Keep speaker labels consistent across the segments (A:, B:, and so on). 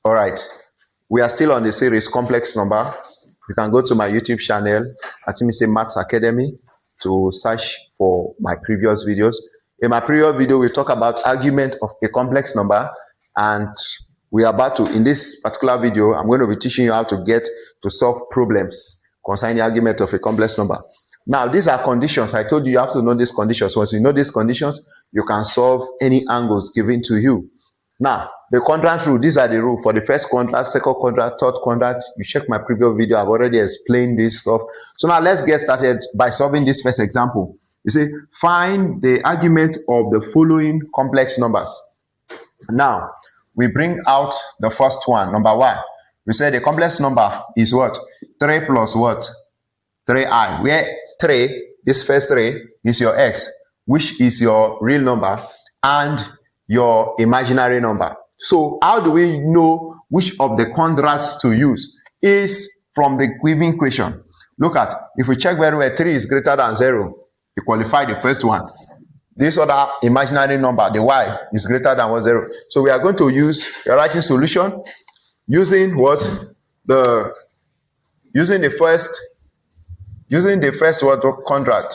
A: All right, we are still on the series complex number. You can go to my YouTube channel Atimise Maths Academy to search for my previous videos. In my previous video, we talk about argument of a complex number, and we are about to, in this particular video, I'm going to be teaching you how to get to solve problems concerning the argument of a complex number. Now, these are conditions. I told you you have to know these conditions. Once you know these conditions, you can solve any angles given to you. Now, the quadrant rule, these are the rules for the first quadrant, second quadrant, third quadrant. You check my previous video, I've already explained this stuff. So now let's get started by solving this first example. You see, find the argument of the following complex numbers. Now, we bring out the first one, number 1. We say the complex number is what? 3 plus what? 3i. Where 3, this first 3, is your x, which is your real number, and your imaginary number. So how do we know which of the quadrats to use? Is from the given question. Look at, if we check very well, 3 is greater than 0. You qualify the first one. This other imaginary number, the y, is greater than 0. So we are going to use a writing solution using what? Using the first what quadrant.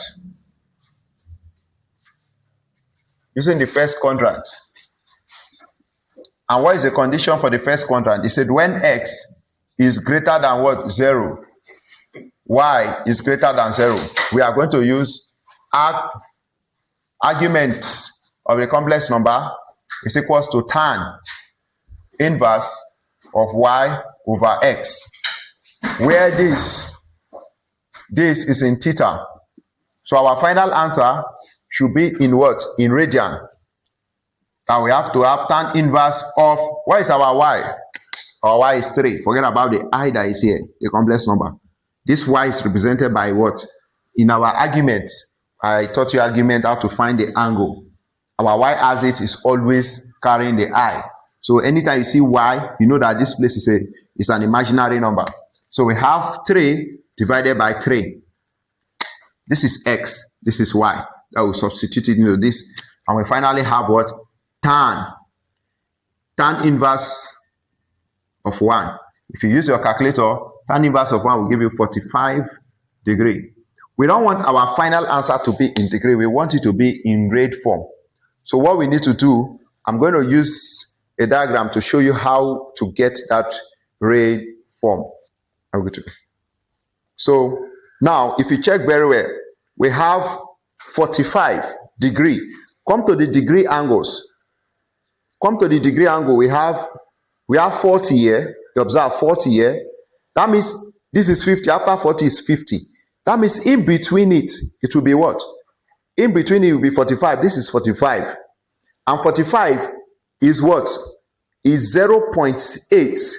A: Using the first quadrant. And what is the condition for the first quadrant? It said when x is greater than what? 0. Y is greater than 0. We are going to use arguments of the complex number is equals to tan inverse of y over x, where this is in theta. So our final answer should be in what? In radian. And we have to have tan inverse of, what is our y? Our y is 3. Forget about the I that is here, the complex number. This y is represented by what? In our arguments, I taught you argument how to find the angle. Our y as it is always carrying the I. So anytime you see y, you know that this place is an imaginary number. So we have 3 divided by 3. This is x, this is y. That will substitute it into this. And we finally have what? Tan inverse of 1. If you use your calculator, tan inverse of 1 will give you 45 degrees. We don't want our final answer to be in degree. We want it to be in grade form. So what we need to do, I'm going to use a diagram to show you how to get that grade form. So now, if you check very well, we have 45 degrees. Come to the degree angles. Come to the degree angle. We have 40 here. You observe 40 here. That means this is 50. After 40 is 50. That means in between it will be what? In between it will be 45. This is 45. And 45 is what? Is 0.8.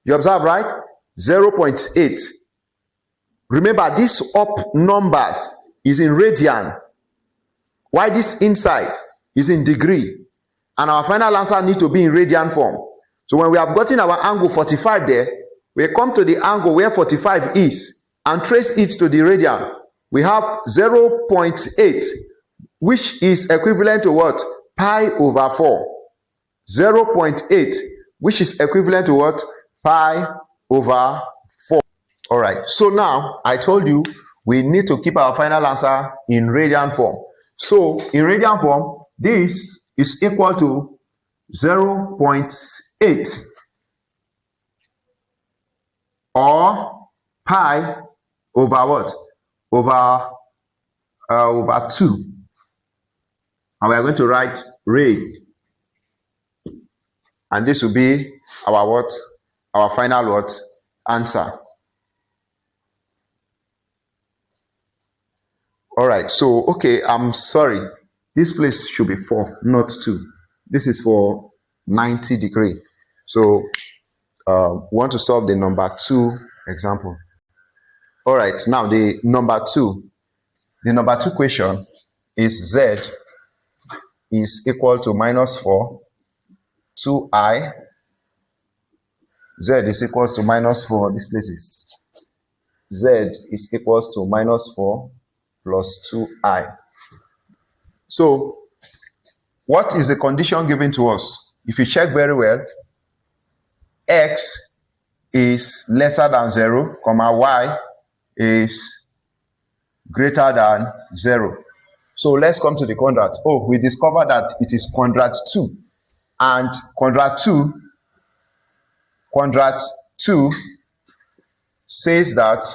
A: You observe, right? 0.8. Remember, these up numbers is in radian. Why this inside is in degree. And our final answer needs to be in radian form. So when we have gotten our angle 45 there, we come to the angle where 45 is and trace it to the radian. We have 0.8, which is equivalent to what? Pi over 4. 0.8, which is equivalent to what? Pi over 4. All right. So now, I told you, we need to keep our final answer in radian form. So, in radian form, this is equal to 0.8 or pi over what? Over 2. And we are going to write rad. And this will be our what? Our final what? Answer. All right. So, okay, I'm sorry. This place should be 4, not 2. This is for 90 degrees. So, we want to solve the number 2 example. All right. Now, the number 2 question is z is equal to minus 4, 2i. Z is equal to minus 4. This place is z is equals to minus 4 plus 2i. So, what is the condition given to us? If you check very well, x is lesser than 0, comma y is greater than 0. So let's come to the quadrant. Oh, we discovered that it is quadrant 2. And quadrant 2 says that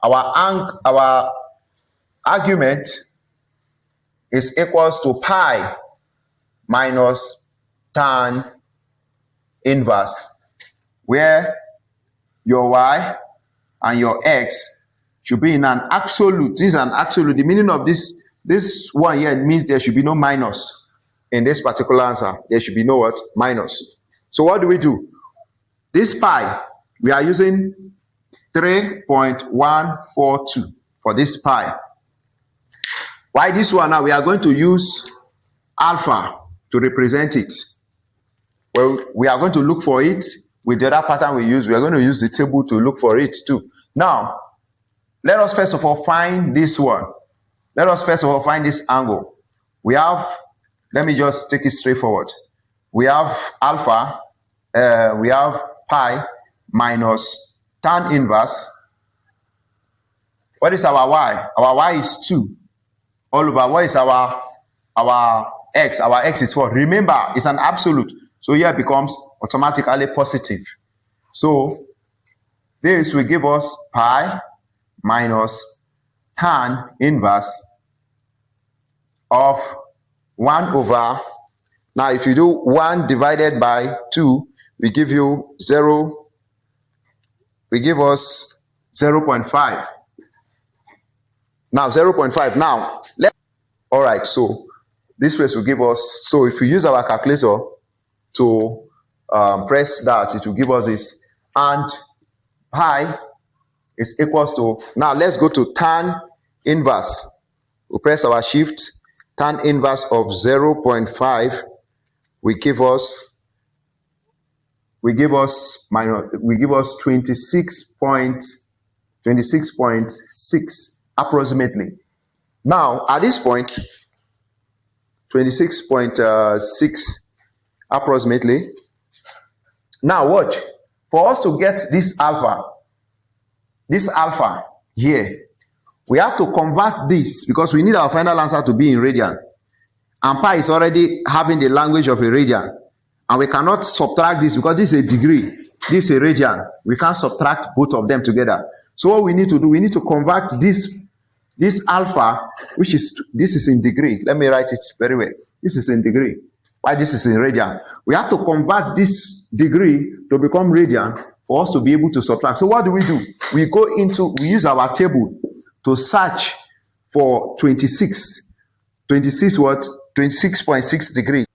A: our argument is equals to pi minus tan inverse, where your y and your x should be in an absolute. This is an absolute. The meaning of this one here means there should be no minus in this particular answer. There should be no what? Minus. So what do? This pi, we are using 3.142 for this pi. Why this one now? We are going to use alpha to represent it. Well, we are going to look for it with the other pattern we use. We are going to use the table to look for it too. Now, let us first of all find this one. Let us first of all find this angle. We have, let me just take it straightforward. We have alpha, we have pi minus tan inverse. What is our y? Our y is 2. All over, what is our x? Our x is 4. Remember, it's an absolute. So here it becomes automatically positive. So this will give us pi minus tan inverse of 1 over. Now if you do 1 divided by 2, we give you 0. We give us 0.5. Now 0.5. Now all right, so this place will give us, so if we use our calculator to press that, it will give us this, and pi is equals to, now let's go to tan inverse. We press our shift, tan inverse of 0.5 we give us 26.6 approximately. Now at this point, 26.6 approximately. Now watch, for us to get this alpha here, we have to convert this, because we need our final answer to be in radian, and pi is already having the language of a radian, and we cannot subtract this because this is a degree, this is a radian. We can't subtract both of them together. So what we need to do, we need to convert this alpha, which is, this is in degree. Let me write it very well. This is in degree. Why this is in radian? We have to convert this degree to become radian for us to be able to subtract. So what do? We use our table to search for 26.6 degree.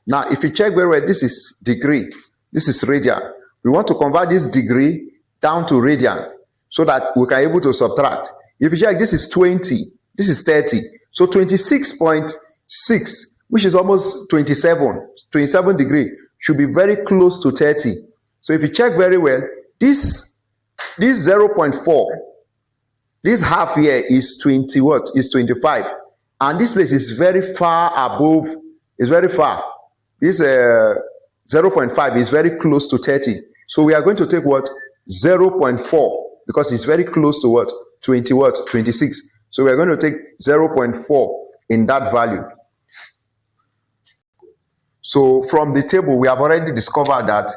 A: Now if you check very well, this is degree, this is radian. We want to convert this degree down to radian so that we can able to subtract. If you check, this is 20, this is 30. So 26.6, which is almost 27 degree, should be very close to 30. So if you check very well, this 0.4, this half here is 20 what? Is 25. And this place is very far above, is very far. This 0.5 is very close to 30. So we are going to take what? 0.4, because it's very close to what? 26. So we are going to take 0.4 in that value. So from the table, we have already discovered that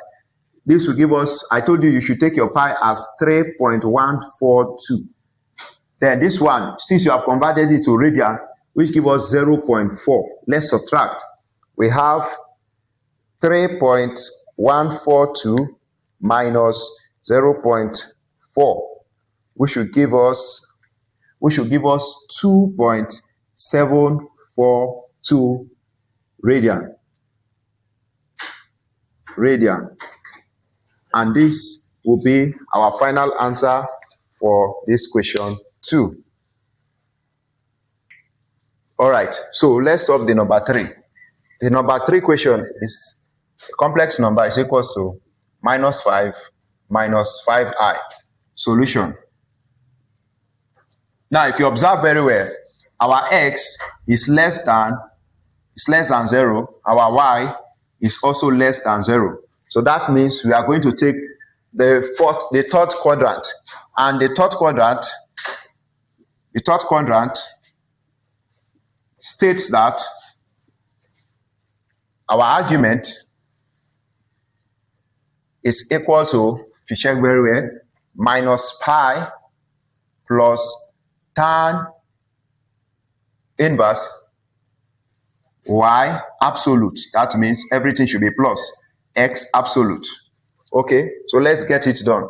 A: this will give us, I told you should take your pi as 3.142. Then this one, since you have converted it to radian, which gives us 0.4. Let's subtract. We have 3.142 minus 0.4, which should give us 2.742 radian. And this will be our final answer for this question 2. All right, so let's solve the number 3. The number 3 question is a complex number is equals to -5 minus 5i. Solution. Now, if you observe very well, our x is less than 0. Our y is also less than 0. So that means we are going to take the third quadrant, and the third quadrant states that our argument is equal to, if you check very well, minus pi plus tan inverse y absolute. That means everything should be plus x absolute. Okay, so let's get it done.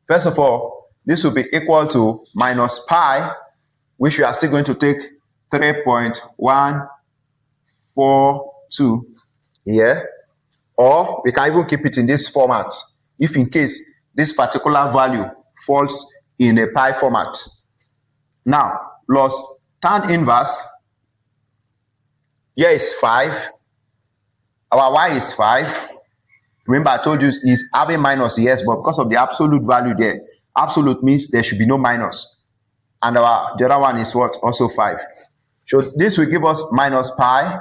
A: First of all, this will be equal to minus pi, which we are still going to take 3.142 here, or we can even keep it in this format if in case this particular value falls in a pi format. Now, plus tan inverse, here is 5, our y is 5. Remember I told you is having minus, yes, but because of the absolute value there, absolute means there should be no minus. And the other one is what? Also 5. So this will give us minus pi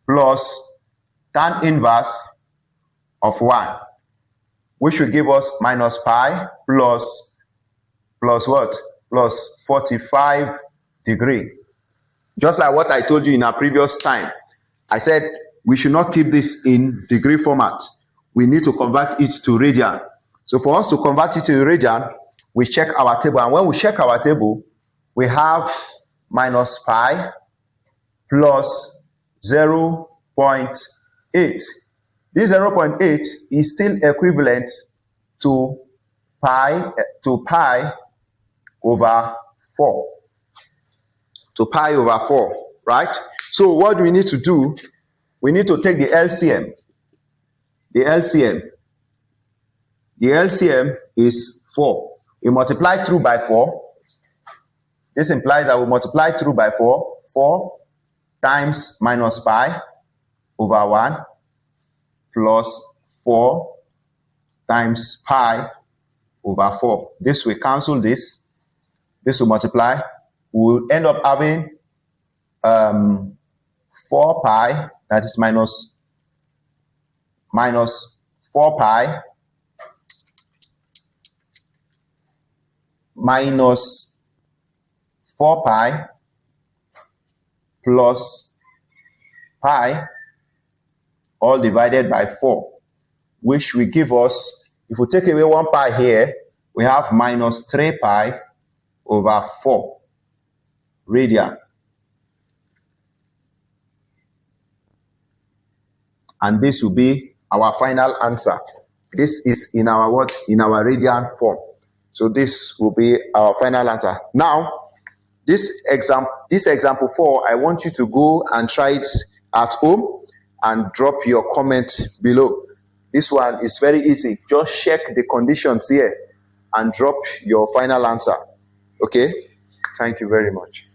A: plus tan inverse of 1, which will give us minus pi plus what? Plus 45 degree. Just like what I told you in our previous time, I said we should not keep this in degree format. We need to convert it to radian. So for us to convert it to radian, we check our table. And when we check our table, we have minus pi plus 0.8. This 0.8 is still equivalent to pi over 4. To pi over 4, right? So what do we need to do? We need to take the LCM. The LCM is 4. We multiply through by 4. This implies that we multiply through by 4. 4 times minus pi over 1 plus 4 times pi over 4. This will cancel this. This will multiply. We will end up having 4 pi, that is minus 4 pi minus 4 pi plus pi all divided by 4, which will give us, if we take away 1 pi here, we have minus 3 pi over 4 radian. And this will be our final answer. This is in our what? In our radian form. So this will be our final answer. Now, this example 4, I want you to go and try it at home and drop your comment below. This one is very easy. Just check the conditions here and drop your final answer. Okay? Thank you very much.